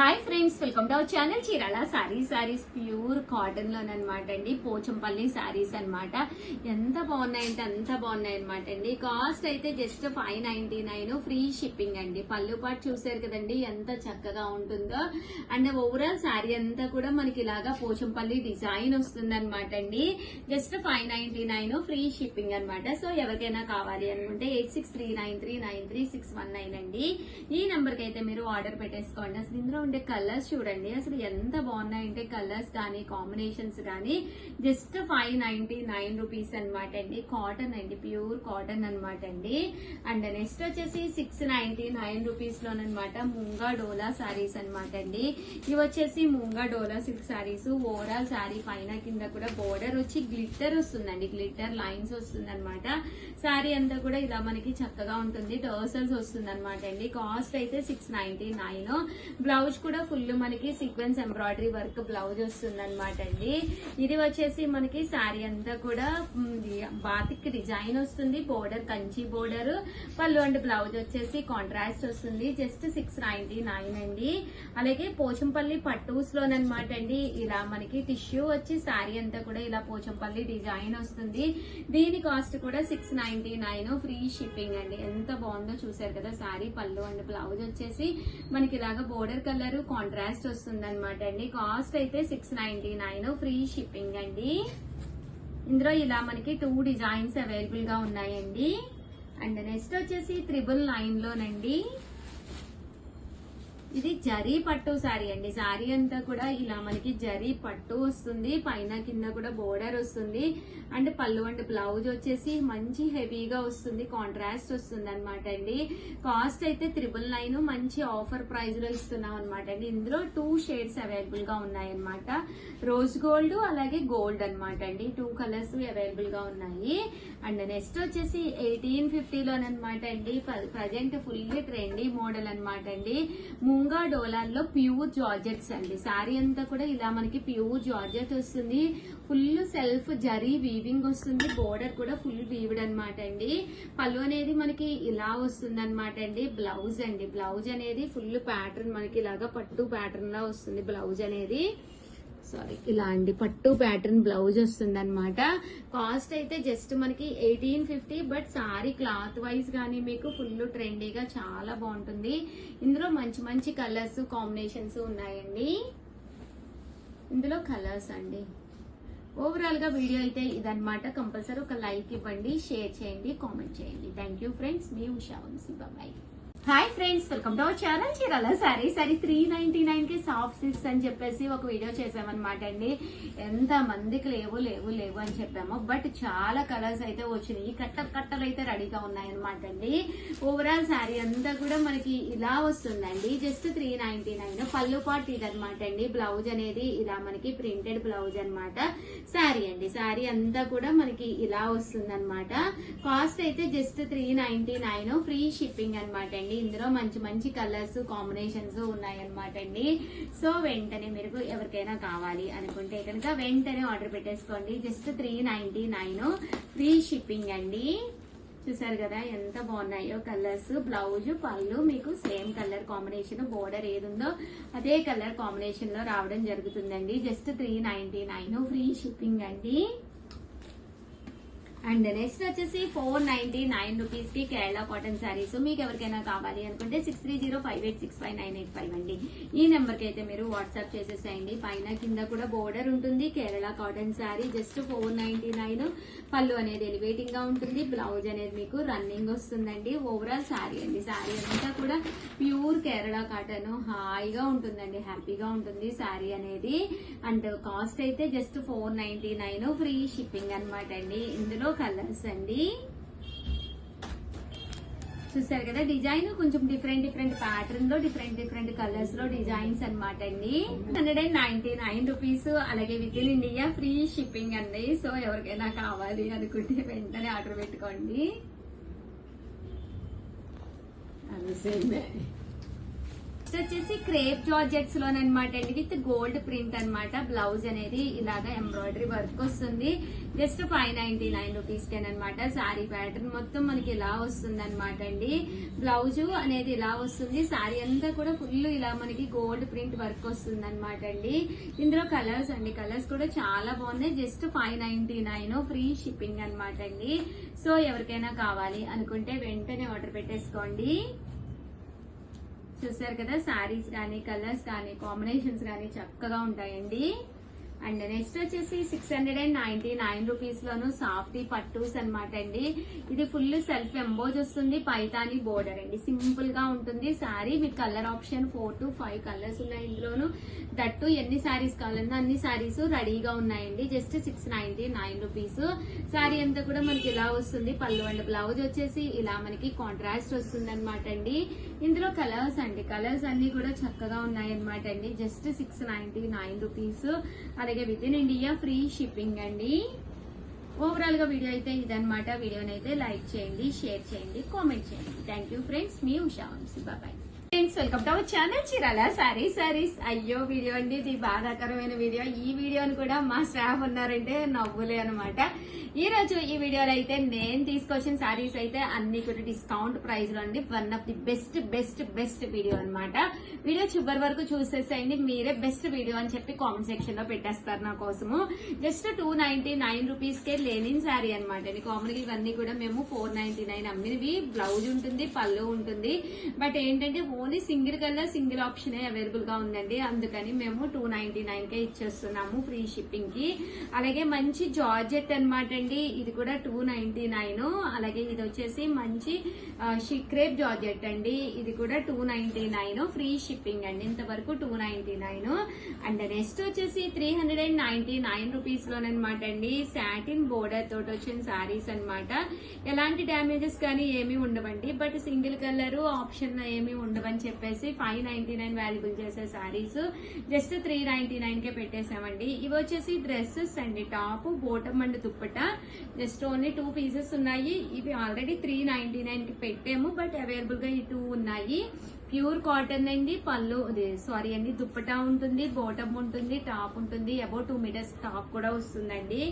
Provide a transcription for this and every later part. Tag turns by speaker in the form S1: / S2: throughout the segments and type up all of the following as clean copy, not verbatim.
S1: Hi friends, welcome to our channel Chirala sarees pure cotton లోనమాట అండి. పోచంపల్లి సారీస్ అన్నమాట. ఎంత బాగున్నాయంటే అంత బాగున్నాయి అనమాట అండి. కాస్ట్ అయితే జస్ట్ 599, ఫ్రీ షిప్పింగ్ అండి. పళ్ళు పాటు చూసారు కదండి ఎంత చక్కగా ఉంటుందో. అండ్ ఓవరాల్ సారీ అంతా కూడా మనకి ఇలాగా పోచంపల్లి డిజైన్ వస్తుంది అనమాట అండి. జస్ట్ 599, ఫ్రీ షిప్పింగ్ అనమాట. సో ఎవరికైనా కావాలి అనుకుంటే 8639393619 అండి. ఈ నెంబర్ కి అయితే మీరు ఆర్డర్ పెట్టేసుకోండి. అసలు ఇందులో ఉండే కలర్స్ చూడండి, అసలు ఎంత బాగున్నాయంటే కలర్స్ కానీ కాంబినేషన్స్ కానీ. జస్ట్ 599 రూపీస్ అనమాట అండి. కాటన్ అండి, ప్యూర్ కాటన్ అనమాట అండి. అండ్ నెక్స్ట్ వచ్చేసి 699 రూపీస్ లోనమాట ముంగా డోలా సారీస్ అనమాట అండి. ఇవి వచ్చేసి ముంగా డోలా సిల్క్ సారీస్. ఓవరాల్ సారీ పైన కింద కూడా బోర్డర్ వచ్చి గ్లిట్టర్ వస్తుందండి, గ్లిట్టర్ లైన్స్ వస్తుంది అనమాట. సారీ అంతా కూడా ఇలా మనకి చక్కగా ఉంటుంది, టర్సల్స్ వస్తుంది అనమాట అండి. కాస్ట్ అయితే 699. బ్లౌజ్ కూడా ఫుల్ మనకి సీక్వెన్స్ ఎంబ్రాయిడరీ వర్క్ బ్లౌజ్ వస్తుంది అనమాట అండి. ఇది వచ్చేసి మనకి సారీ అంతా కూడా బాతిక్ డిజైన్ వస్తుంది, బోర్డర్ కంచి బోర్డర్. పళ్ళు అండ్ బ్లౌజ్ వచ్చేసి కాంట్రాస్ట్ వస్తుంది. జస్ట్ 699 అండి. అలాగే పోచంపల్లి పట్టూస్ లోనమాట అండి. ఇలా మనకి టిష్యూ వచ్చి సారీ అంతా కూడా ఇలా పోచంపల్లి డిజైన్ వస్తుంది. దీని కాస్ట్ కూడా 699, ఫ్రీ షిప్పింగ్ అండి. ఎంత బాగుందో చూసారు కదా సారీ. పళ్ళు అండ్ బ్లౌజ్ వచ్చేసి మనకి ఇలాగా బోర్డర్ కలర్ కాంట్రాస్ట్ వస్తుంది అనమాట అండి. కాస్ట్ అయితే 699, ఫ్రీ షిప్పింగ్ అండి. ఇందులో ఇలా మనకి 2 డిజైన్స్ అవైలబుల్ గా ఉన్నాయండి. అండ్ నెక్స్ట్ వచ్చేసి 999 లోనండి. ఇది జరీ పట్టు సారీ అండి. సారీ అంతా కూడా ఇలా మనకి జరీ పట్టు వస్తుంది, పైన కింద కూడా బోర్డర్ వస్తుంది. అండ్ పళ్ళు అండ్ బ్లౌజ్ వచ్చేసి మంచి హెవీగా వస్తుంది, కాంట్రాస్ట్ వస్తుంది అనమాట అండి. కాస్ట్ అయితే 999, మంచి ఆఫర్ ప్రైస్ లో ఇస్తున్నాం అనమాట అండి. ఇందులో 2 షేడ్స్ అవైలబుల్ గా ఉన్నాయన్నమాట. రోజ్ గోల్డ్ అలాగే గోల్డ్ అనమాట అండి. 2 కలర్స్ అవైలబుల్ గా ఉన్నాయి. అండ్ నెక్స్ట్ వచ్చేసి 1850 లోనమాట అండి. ప్రజెంట్ ఫుల్ ట్రెండీ మోడల్ అనమాట అండి. ముంగా డోలాల్లో ప్యూర్ జార్జెట్స్ అండి. సారీ అంతా కూడా ఇలా మనకి ప్యూర్ జార్జెట్ వస్తుంది, ఫుల్ సెల్ఫ్ జరీ వీవింగ్ వస్తుంది, బోర్డర్ కూడా ఫుల్ వీవ్డ్ అనమాట అండి. పళ్ళు అనేది మనకి ఇలా వస్తుంది అనమాట అండి. బ్లౌజ్ అండి, బ్లౌజ్ అనేది ఫుల్ ప్యాటర్న్ మనకి ఇలాగా పట్టు ప్యాటర్న్ లా వస్తుంది బ్లౌజ్ అనేది. సారీ, ఇలా అండి పట్టు ప్యాటర్న్ బ్లౌజ్ వస్తుంది అనమాట. కాస్ట్ అయితే జస్ట్ మనకి 1850, బట్ సారీ క్లాత్ వైజ్ కానీ మీకు ఫుల్ ట్రెండీగా చాలా బాగుంటుంది. ఇందులో మంచి మంచి కలర్స్ కాంబినేషన్స్ ఉన్నాయండి. ఇందులో కలర్స్ అండి. ఓవరాల్ గా వీడియో అయితే ఇదన్నమాట. కంపల్సరీ ఒక లైక్ ఇవ్వండి, షేర్ చేయండి, కామెంట్ చేయండి. థ్యాంక్ యూ ఫ్రెండ్స్, మీ Usha Vamsi. Bye. Hi friends, welcome to our channel Chirala sarees 399 కి సాఫ్ట్ సిల్క్స్ అని చెప్పేసి ఒక వీడియో చేసామన్నమాట అండి. ఎంత మందికి లేవు అని చెప్పాము, బట్ చాలా కలర్స్ అయితే వచ్చినాయి. కట్టలు అయితే రెడీగా ఉన్నాయన్నమాట అండి. ఓవరాల్ సారీ అంతా కూడా మనకి ఇలా వస్తుందండి. జస్ట్ 399. పళ్ళు పాటు ఇదనమాట అండి. బ్లౌజ్ అనేది ఇలా మనకి ప్రింటెడ్ బ్లౌజ్ అనమాట. సారీ అండి, సారీ అంతా కూడా మనకి ఇలా వస్తుంది అనమాట. కాస్ట్ అయితే జస్ట్ 399, ఫ్రీ షిప్పింగ్ అనమాట అండి. ఇందులో మంచి మంచి కలర్స్ కాంబినేషన్స్ ఉన్నాయన్నమాట అండి. సో వెంటనే మీరు ఎవరికైనా కావాలి అనుకుంటే కనుక వెంటనే ఆర్డర్ పెట్టేసుకోండి. జస్ట్ 399, ఫ్రీ షిప్పింగ్ అండి. చూసారు కదా ఎంత బాగున్నాయో కలర్స్. బ్లౌజ్ పళ్ళు మీకు సేమ్ కలర్ కాంబినేషన్, బోర్డర్ ఏది ఉందో అదే కలర్ కాంబినేషన్ లో రావడం జరుగుతుందండి. జస్ట్ 399, ఫ్రీ షిప్పింగ్ అండి. అండ్ నెక్స్ట్ వచ్చేసి 499 రూపీస్ కి కేరళ కాటన్ సారీస్. మీకు ఎవరికైనా కావాలి అనుకుంటే 6305865985 అండి. ఈ నెంబర్ కి అయితే మీరు వాట్సాప్ చేసేసేయండి. పైన కింద కూడా బోర్డర్ ఉంటుంది. Kerala cotton sorry just 499. పళ్ళు అనేది ఎలివేటింగ్ గా ఉంటుంది, బ్లౌజ్ అనేది మీకు రన్నింగ్ వస్తుందండి. ఓవరాల్ సారీ అండి. సారీ అంతా కూడా ప్యూర్ కేరళ కాటన్, హాయిగా ఉంటుందండి, హ్యాపీగా ఉంటుంది సారీ అనేది. అండ్ కాస్ట్ అయితే జస్ట్ 499, ఫ్రీ షిప్పింగ్ అనమాట అండి. ఇందులో కలర్స్ అండి. చూసారు కదా డిజైన్ కొంచెం డిఫరెంట్ ప్యాటర్న్ లో డిఫరెంట్ కలర్స్ లో డిజైన్స్ అనమాట అండి. 199 రూపీస్. అలాగే with in India free shipping అండి. సో ఎవరికైనా కావాలి అనుకుంటే వెంటనే ఆర్డర్ పెట్టుకోండి. అది సేమే. నెక్స్ట్ వచ్చేసి క్రేప్ జార్జెట్స్ లోనమాట అండి, విత్ గోల్డ్ ప్రింట్ అన్నమాట. బ్లౌజ్ అనేది ఇలాగా ఎంబ్రాయిడరీ వర్క్ వస్తుంది. జస్ట్ 599 రూపీస్ కేనమాట. శారీ ప్యాటర్న్ మొత్తం మనకి ఇలా వస్తుంది అనమాట అండి. బ్లౌజ్ అనేది ఇలా వస్తుంది. శారీ అంతా కూడా ఫుల్ ఇలా మనకి గోల్డ్ ప్రింట్ వర్క్ వస్తుంది అనమాట అండి. ఇందులో కలర్స్ అండి, కలర్స్ కూడా చాలా బాగున్నాయి. జస్ట్ 599 ఫ్రీ షిప్పింగ్ అనమాట అండి. సో ఎవరికైనా కావాలి అనుకుంటే వెంటనే ఆర్డర్ పెట్టేసుకోండి. చూసారు కదా, శారీస్ కానీ కలర్స్ కానీ కాంబినేషన్స్ కానీ చక్కగా ఉంటాయండి. అండ్ నెక్స్ట్ వచ్చేసి 699 రూపీస్ లోను సాఫ్టీ పట్టూస్ అనమాట అండి. ఇది ఫుల్ సెల్ఫ్ ఎంబోజ్ వస్తుంది, పైతాని బోర్డర్ అండి. సింపుల్ గా ఉంటుంది శారీ. మీకు కలర్ ఆప్షన్ 4 to 5 కలర్స్ ఉన్నాయి ఇందులోను. దట్టు ఎన్ని శారీస్ కావాలన్నా అన్ని శారీస్ రెడీగా ఉన్నాయండి. Just 699 rupees. శారీ అంతా కూడా మనకి ఇలా వస్తుంది. పళ్ళు అండ్ బ్లౌజ్ వచ్చేసి ఇలా మనకి కాంట్రాస్ట్ వస్తుంది అనమాట అండి. ఇందులో కలర్స్ అండి, కలర్స్ అన్ని కూడా చక్కగా ఉన్నాయి అనమాట అండి. Just 699 rupees. అలాగే with in India free shipping అండి. ఓవరాల్ గా వీడియో అయితే ఇదనమాట. వీడియోని అయితే లైక్ చేయండి, షేర్ చేయండి, కామెంట్ చేయండి. థ్యాంక్ యూ ఫ్రెండ్స్, మీ Usha Vamsi. Bye friends, welcome to our channel Chirala sarees. అయ్యో వీడియో అండి, ఇది బాధాకరమైన వీడియో. ఈ వీడియోని కూడా మా స్టాఫ్ ఉన్నారంటే నవ్వులే అనమాట. ఈ రోజు ఈ వీడియోలో అయితే నేను తీసుకొచ్చిన సారీస్ అయితే అన్ని కూడా డిస్కౌంట్ ప్రైస్ లో అండి. One of the best best best video అనమాట. వీడియో చివరి వరకు చూసేసేయండి. మీరే బెస్ట్ వీడియో అని చెప్పి కామెంట్ సెక్షన్ లో పెట్టేస్తారు నా కోసము. జస్ట్ 299 రూపీస్ కే లెనిన్ శారీ అనమాట అండి. కామన్ గా ఇవన్నీ కూడా మేము 499 అమ్మినవి. బ్లౌజ్ ఉంటుంది, పళ్ళు ఉంటుంది. బట్ ఏంటంటే only single colour single option available గా ఉందండి. అందుకని మేము 299 కే ఇచ్చేస్తున్నాము ఫ్రీ షిప్పింగ్ కి. అలాగే మంచి జార్జెట్ అనమాట అండి. ఇది కూడా 299. అలాగే ఇది వచ్చేసి మంచి క్రేప్ జార్జెట్ అండి. ఇది కూడా 299 ఫ్రీ షిప్పింగ్ అండి. ఇంతవరకు 299. అండ్ నెక్స్ట్ వచ్చేసి 399 రూపీస్ లోనమాట అండి. సాటిన్ బోర్డర్ తోటి వచ్చిన శారీస్ అనమాట. ఎలాంటి డ్యామేజెస్ కానీ ఏమీ ఉండవండి. బట్ సింగిల్ కలర్ ఆప్షన్ ఏమీ ఉండవని చెప్పేసి 599 వాల్యుబుల్ చేసే శారీస్ జస్ట్ 399 కే పెట్టేసామండి. ఇవి వచ్చేసి డ్రెస్సెస్ అండి. Top, bottom and dupatta. Just only 2 pieces ఉన్నాయి. ఇవి ఆల్రెడీ 399 కి పెట్టాము, బట్ అవైలబుల్ గా ఈ 2 ఉన్నాయి. ప్యూర్ కాటన్ అండి. పళ్ళు సారీ అండి, దుప్పటా ఉంటుంది, బోటమ్ ఉంటుంది, టాప్ ఉంటుంది. అబౌట్ 2 మీటర్స్ టాప్ కూడా వస్తుందండి.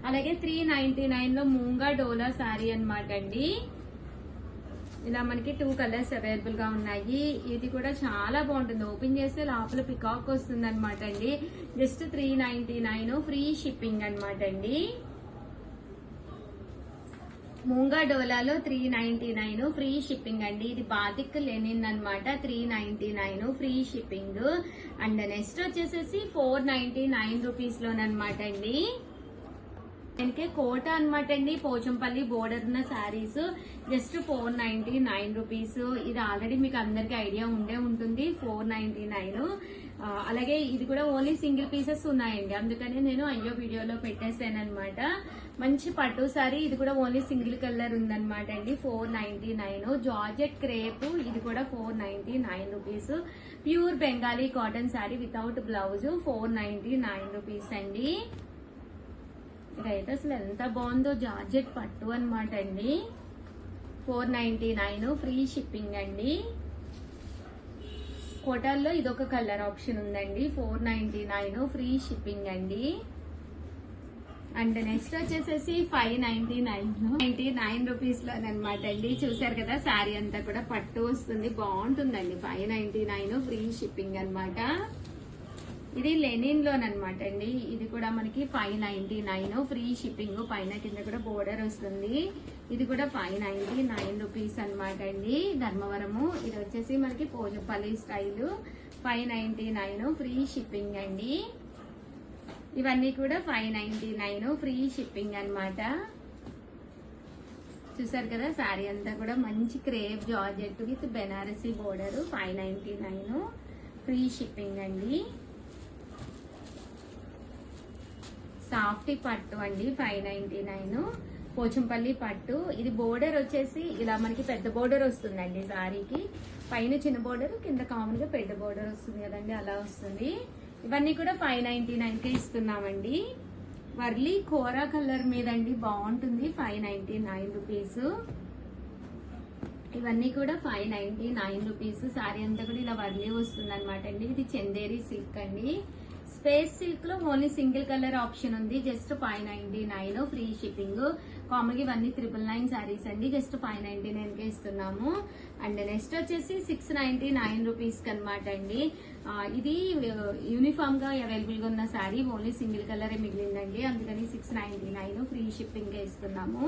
S1: అలాగే 399 లో మూంగా డోలా శారీ అనమాట అండి. ఇలా మనకి 2 కలర్స్ అవైలబుల్ గా ఉన్నాయి. ఇది కూడా చాలా బాగుంటుంది. ఓపెన్ చేస్తే లోపల పికాక్ వస్తుంది అనమాట అండి. జస్ట్ 399 ఫ్రీ షిప్పింగ్ అనమాట అండి. మూంగా డోలాలో 399 ఫ్రీ షిప్పింగ్ అండి. ఇది బాతిక్ లెనిన్ అనమాట. 399 ఫ్రీ షిప్పింగ్. అండ్ నెక్స్ట్ వచ్చేసేసి 499 రూపీస్ లోనమాట అండి. దీనికి కోట అనమాట అండి. పోచంపల్లి బోర్డర్ ఉన్న శారీస్ జస్ట్ 499 రూపీస్. ఇది ఆల్రెడీ మీకు అందరికి ఐడియా ఉండే ఉంటుంది. 499. అలాగే ఇది కూడా ఓన్లీ సింగిల్ పీసెస్ ఉన్నాయండి. అందుకని నేను అయ్యో వీడియోలో పెట్టేసాను అనమాట. మంచి పట్టు సారీ. ఇది కూడా ఓన్లీ సింగిల్ కలర్ ఉందన్నమాట అండి. 499. Georgette crepe. ఇది కూడా 499 rupees. Pure Bengali cotton sari without blouse 499 rupees అండి. ఇదైతే అసలు ఎంత బాగుందో, జార్జెట్ పట్టు అనమాట అండి. 499 ఫ్రీ షిప్పింగ్ అండి. కోటాల్లో ఇదొక కలర్ ఆప్షన్ ఉందండి. 499 ఫ్రీ షిప్పింగ్ అండి. అండ్ నెక్స్ట్ వచ్చేసేసి 599 రూపీస్ లోనమాట అండి. చూసారు కదా, శారీ అంతా కూడా పట్టు వస్తుంది, బాగుంటుందండి. 599 ఫ్రీ షిప్పింగ్ అనమాట. ఇది లెనిన్ లోనమాట అండి. ఇది కూడా మనకి 599 ఫ్రీ షిప్పింగ్. పైన కింద కూడా బోర్డర్ వస్తుంది. ఇది కూడా 599 రూపీస్ అనమాట అండి. ధర్మవరము. ఇది వచ్చేసి మనకి పోచంపల్లి స్టైల్. 599 ఫ్రీ షిప్పింగ్ అండి. ఇవన్నీ కూడా 599 ఫ్రీ షిప్పింగ్ అనమాట. చూసారు కదా, శారీ అంతా కూడా మంచి crepe georgette with Banarasi border. 599 free shipping అండి. సాఫ్టీ పట్టు అండి. 599 పోచంపల్లి పట్టు. ఇది బోర్డర్ వచ్చేసి ఇలా మనకి పెద్ద బోర్డర్ వస్తుందండి శారీకి. పైన చిన్న బోర్డర్, కింద కామన్ గా పెద్ద బోర్డర్ వస్తుంది కదండి, అలా వస్తుంది. ఇవన్నీ కూడా 599 కే ఇస్తున్నామండి. వర్లీ కోరా కలర్ మీద అండి, బాగుంటుంది. 599 రూపీస్. ఇవన్నీ కూడా 599 రూపీస్. సారీ అంతా కూడా ఇలా వర్లీ వస్తుంది అనమాట అండి. ఇది చందేరి సిల్క్ అండి. స్పేస్ సిల్క్ లో ఓన్లీ సింగిల్ కలర్ ఆప్షన్ ఉంది. Just 599 free shipping. కామన్ గా ఇవన్నీ 999 సారీస్ అండి. జస్ట్ 599 కే ఇస్తున్నాము. అండ్ నెక్స్ట్ వచ్చేసి 699 రూపీస్ అనమాట అండి. ఇది యూనిఫామ్ గా అవైలబుల్ గా ఉన్న సారీ, ఓన్లీ సింగిల్ కలర్ మిగిలిందండి. అందుకని 699 ఫ్రీ షిప్పింగ్ కే ఇస్తున్నాము.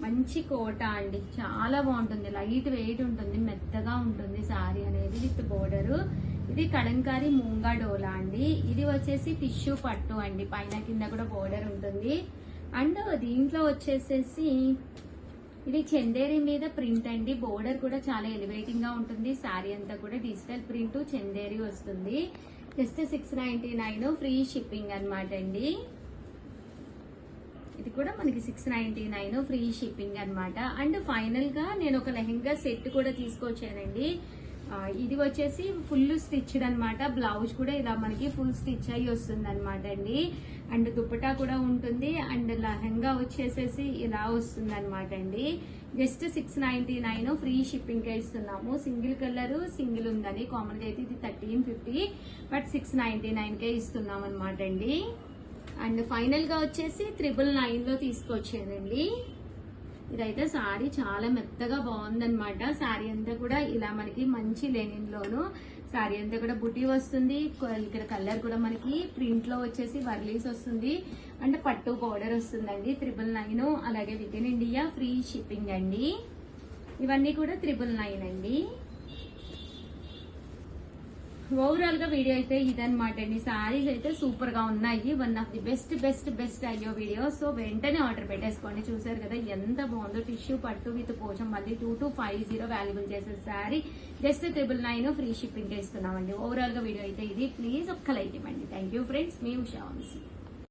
S1: మంచి కోట అండి, చాలా బాగుంటుంది. లైట్ వెయిట్ ఉంటుంది, మెత్తగా ఉంటుంది సారీ అనేది విత్ బోర్డర్. ఇది కలంకారీ మూంగా డోలా అండి. ఇది వచ్చేసి టిష్యూ పట్టు అండి. పైన కింద కూడా బోర్డర్ ఉంటుంది. అండ్ దీంట్లో వచ్చేసేసి ఇది చందేరి మీద ప్రింట్ అండి. బోర్డర్ కూడా చాలా ఎలివేటింగ్ గా ఉంటుంది. సారీ అంతా కూడా డిజిటల్ ప్రింట్ చందేరి వస్తుంది. జస్ట్ 699 ఫ్రీ షిప్పింగ్ అనమాట అండి. ఇది కూడా మనకి 699 ఫ్రీ షిప్పింగ్ అనమాట. అండ్ ఫైనల్ గా నేను ఒక లెహెంగా సెట్ కూడా తీసుకొచ్చానండి. ఇది వచ్చేసి ఫుల్ స్టిచ్డ్ అనమాట. బ్లౌజ్ కూడా ఇలా మనకి ఫుల్ స్టిచ్ అయ్యి వస్తుంది అనమాట అండి. అండ్ దుపట్టా కూడా ఉంటుంది. అండ్ లెహంగా వచ్చేసేసి ఇలా వస్తుంది అనమాట అండి. జస్ట్ 699 ఫ్రీ షిప్పింగ్ కే ఇస్తున్నాము. సింగిల్ కలర్ సింగిల్ ఉందని, కామన్ గా అయితే ఇది 1350, బట్ 699 కే ఇస్తున్నాం అనమాట అండి. అండ్ ఫైనల్ గా వచ్చేసి 999 లో తీసుకొచ్చానండి. ఇదైతే సారీ చాలా మెత్తగా బాగుందనమాట. సారీ అంతా కూడా ఇలా మనకి మంచి లెనిన్ లోను సారీ అంతా కూడా బుటీ వస్తుంది. ఇక్కడ కలర్ కూడా మనకి ప్రింట్ లో వచ్చేసి వర్లీస్ వస్తుంది. అండ్ పట్టు పౌడర్ వస్తుందండి. 999, అలాగే with in India free shipping అండి. ఇవన్నీ కూడా 999 అండి. ఓవరాల్ గా వీడియో అయితే ఇదనమాట అండి. సారీస్ అయితే సూపర్ గా ఉన్నాయి. వన్ ఆఫ్ ది బెస్ట్ అయ్యో వీడియో. సో వెంటనే ఆర్డర్ పెట్టేసుకోండి. చూసారు కదా ఎంత బాగుందో. టిష్యూ పట్టు విత్ పోచం మళ్ళీ 2250 వాల్యుబుల్ చేసే సారీ జస్ట్ 999 ఫ్రీ షిప్పింగ్ ఇస్తున్నామండి. ఓవరాల్ గా వీడియో అయితే ఇది. ప్లీజ్ ఒక్క లైక్ ఇవ్వండి. థ్యాంక్ యూ ఫ్రెండ్స్, మీ ఉషా వంశీ.